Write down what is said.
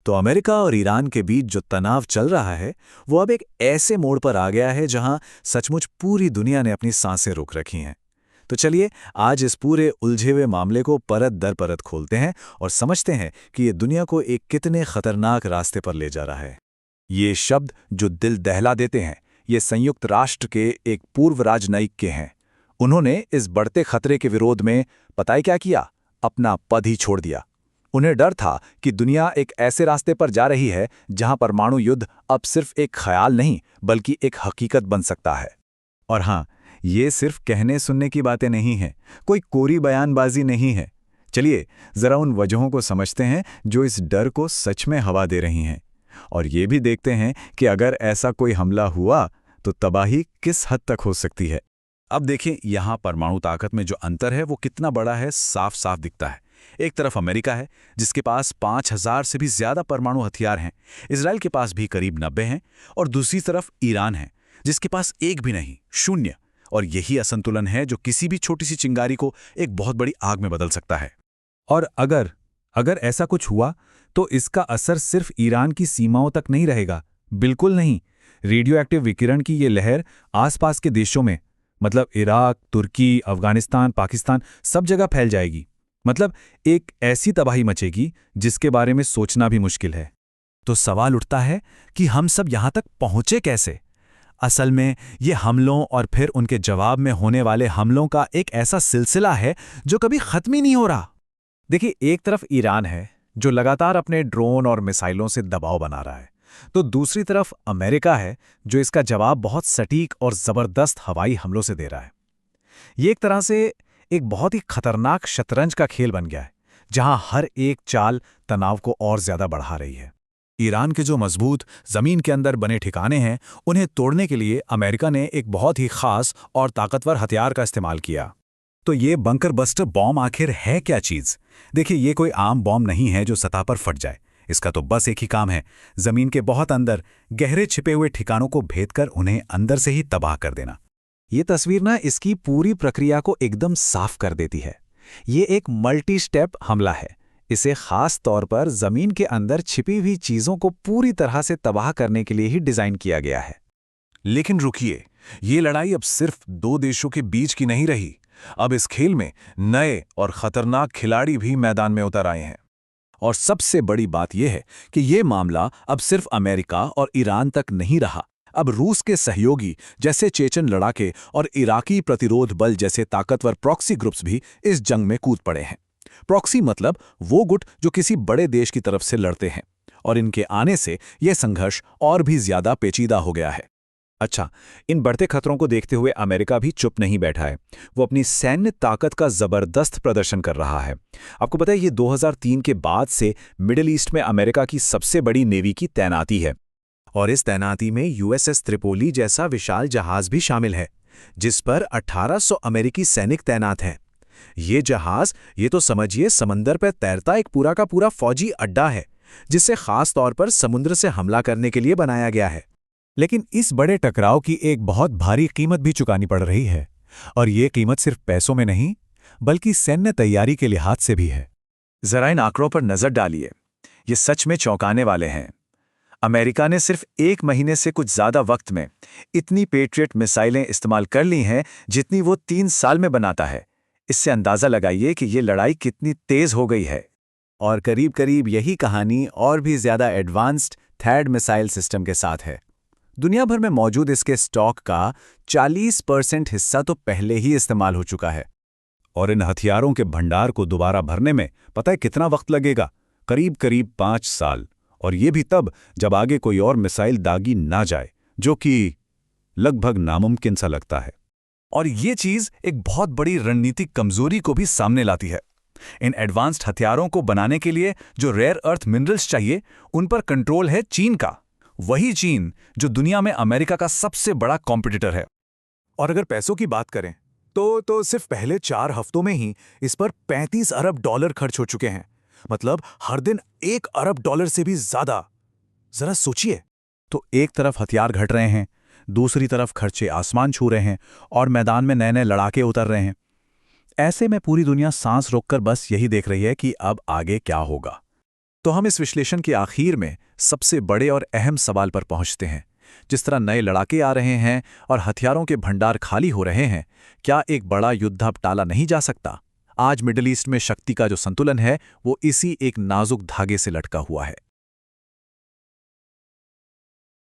तो अमेरिका और ईरान के बीच जो तनाव चल रहा है वो अब एक ऐसे मोड़ पर आ गया है जहां सचमुच पूरी दुनिया ने अपनी सांसें रोक रखी हैं। तो चलिए आज इस पूरे उलझे हुए मामले को परत दर परत खोलते हैं और समझते हैं कि ये दुनिया को एक कितने खतरनाक रास्ते पर ले जा रहा है। ये शब्द जो दिल दहला देते हैं, ये संयुक्त राष्ट्र के एक पूर्व राजनयिक के हैं। उन्होंने इस बढ़ते खतरे के विरोध में पता है क्या किया? अपना पद ही छोड़ दिया। उन्हें डर था कि दुनिया एक ऐसे रास्ते पर जा रही है जहां परमाणु युद्ध अब सिर्फ एक ख्याल नहीं बल्कि एक हकीकत बन सकता है। और हाँ, ये सिर्फ कहने सुनने की बातें नहीं हैं, कोई कोरी बयानबाजी नहीं है। चलिए जरा उन वजहों को समझते हैं जो इस डर को सच में हवा दे रही हैं, और ये भी देखते हैं कि अगर ऐसा कोई हमला हुआ तो तबाही किस हद तक हो सकती है। अब देखें, यहाँ परमाणु ताकत में जो अंतर है वो कितना बड़ा है, साफ साफ दिखता है। एक तरफ अमेरिका है जिसके पास 5000 से भी ज्यादा परमाणु हथियार हैं, इजराइल के पास भी करीब 90 हैं, और दूसरी तरफ ईरान है जिसके पास एक भी नहीं, 0। और यही असंतुलन है जो किसी भी छोटी सी चिंगारी को एक बहुत बड़ी आग में बदल सकता है। और अगर ऐसा कुछ हुआ तो इसका असर सिर्फ ईरान की सीमाओं तक नहीं रहेगा, बिल्कुल नहीं। रेडियो एक्टिव विकिरण की ये लहर आसपास के देशों में, मतलब इराक, तुर्की, अफगानिस्तान, पाकिस्तान, सब जगह फैल जाएगी। मतलब एक ऐसी तबाही मचेगी जिसके बारे में सोचना भी मुश्किल है। तो सवाल उठता है कि हम सब यहां तक पहुंचे कैसे? असल में ये हमलों और फिर उनके जवाब में होने वाले हमलों का एक ऐसा सिलसिला है जो कभी खत्म ही नहीं हो रहा। देखिए, एक तरफ ईरान है जो लगातार अपने ड्रोन और मिसाइलों से दबाव बना रहा है, तो दूसरी तरफ अमेरिका है जो इसका जवाब बहुत सटीक और जबरदस्त हवाई हमलों से दे रहा है। ये एक तरह से एक बहुत ही खतरनाक शतरंज का खेल बन गया है जहां हर एक चाल तनाव को और ज्यादा बढ़ा रही है। ईरान के जो मजबूत जमीन के अंदर बने ठिकाने हैं, उन्हें तोड़ने के लिए अमेरिका ने एक बहुत ही खास और ताकतवर हथियार का इस्तेमाल किया। तो ये बंकर बस्टर बॉम्ब आखिर है क्या चीज? देखिए, ये कोई आम बॉम्ब नहीं है जो सतह पर फट जाए। इसका तो बस एक ही काम है, जमीन के बहुत अंदर गहरे छिपे हुए ठिकानों को भेद कर उन्हें अंदर से ही तबाह कर देना। ये तस्वीर ना इसकी पूरी प्रक्रिया को एकदम साफ कर देती है। ये एक मल्टी स्टेप हमला है। इसे खास तौर पर जमीन के अंदर छिपी हुई चीजों को पूरी तरह से तबाह करने के लिए ही डिजाइन किया गया है। लेकिन रुकिए, ये लड़ाई अब सिर्फ 2 देशों के बीच की नहीं रही। अब इस खेल में नए और खतरनाक खिलाड़ी भी मैदान में उतर आए हैं। और सबसे बड़ी बात यह है कि यह मामला अब सिर्फ अमेरिका और ईरान तक नहीं रहा। अब रूस के सहयोगी जैसे चेचन लड़ाके और इराकी प्रतिरोध बल जैसे ताकतवर प्रॉक्सी ग्रुप्स भी इस जंग में कूद पड़े हैं। प्रॉक्सी मतलब वो गुट जो किसी बड़े देश की तरफ से लड़ते हैं, और इनके आने से यह संघर्ष और भी ज्यादा पेचीदा हो गया है। अच्छा, इन बढ़ते खतरों को देखते हुए अमेरिका भी चुप नहीं बैठा है। वो अपनी सैन्य ताकत का जबरदस्त प्रदर्शन कर रहा है। आपको पता है, ये 2003 के बाद से मिडिल ईस्ट में अमेरिका की सबसे बड़ी नेवी की तैनाती है, और इस तैनाती में यूएसएस त्रिपोली जैसा विशाल जहाज भी शामिल है जिस पर 1800 अमेरिकी सैनिक तैनात हैं। ये जहाज, ये तो समझिए समंदर पर तैरता एक पूरा का पूरा फौजी अड्डा है जिसे खास तौर पर समुद्र से हमला करने के लिए बनाया गया है। लेकिन इस बड़े टकराव की एक बहुत भारी कीमत भी चुकानी पड़ रही है, और ये कीमत सिर्फ पैसों में नहीं बल्कि सैन्य तैयारी के लिहाज से भी है। जरा इन आंकड़ों पर नजर डालिए, ये सच में चौंकाने वाले हैं। अमेरिका ने सिर्फ 1 महीने से कुछ ज्यादा वक्त में इतनी पेट्रियट मिसाइलें इस्तेमाल कर ली हैं जितनी वो 3 साल में बनाता है। इससे अंदाजा लगाइए कि ये लड़ाई कितनी तेज हो गई है। और करीब करीब यही कहानी और भी ज्यादा एडवांस्ड थैड मिसाइल सिस्टम के साथ है। दुनिया भर में मौजूद इसके स्टॉक का 40% हिस्सा तो पहले ही इस्तेमाल हो चुका है। और इन हथियारों के भंडार को दोबारा भरने में पता है कितना वक्त लगेगा? करीब करीब 5 साल। और ये भी तब जब आगे कोई और मिसाइल दागी ना जाए, जो कि लगभग नामुमकिन सा लगता है। और ये चीज एक बहुत बड़ी रणनीतिक कमजोरी को भी सामने लाती है। इन एडवांस्ड हथियारों को बनाने के लिए जो रेयर अर्थ मिनरल्स चाहिए, उन पर कंट्रोल है चीन का। वही चीन जो दुनिया में अमेरिका का सबसे बड़ा कॉम्पिटिटर है। और अगर पैसों की बात करें तो सिर्फ पहले 4 हफ्तों में ही इस पर $35 अरब खर्च हो चुके हैं। मतलब हर दिन $1 अरब से भी ज्यादा। जरा सोचिए। तो एक तरफ हथियार घट रहे हैं, दूसरी तरफ खर्चे आसमान छू रहे हैं, और मैदान में नए नए लड़ाके उतर रहे हैं। ऐसे में पूरी दुनिया सांस रोककर बस यही देख रही है कि अब आगे क्या होगा। तो हम इस विश्लेषण के आखिर में सबसे बड़े और अहम सवाल पर पहुंचते हैं। जिस तरह नए लड़ाके आ रहे हैं और हथियारों के भंडार खाली हो रहे हैं, क्या एक बड़ा युद्ध अब टाला नहीं जा सकता? आज मिडिल ईस्ट में शक्ति का जो संतुलन है वो इसी एक नाजुक धागे से लटका हुआ है।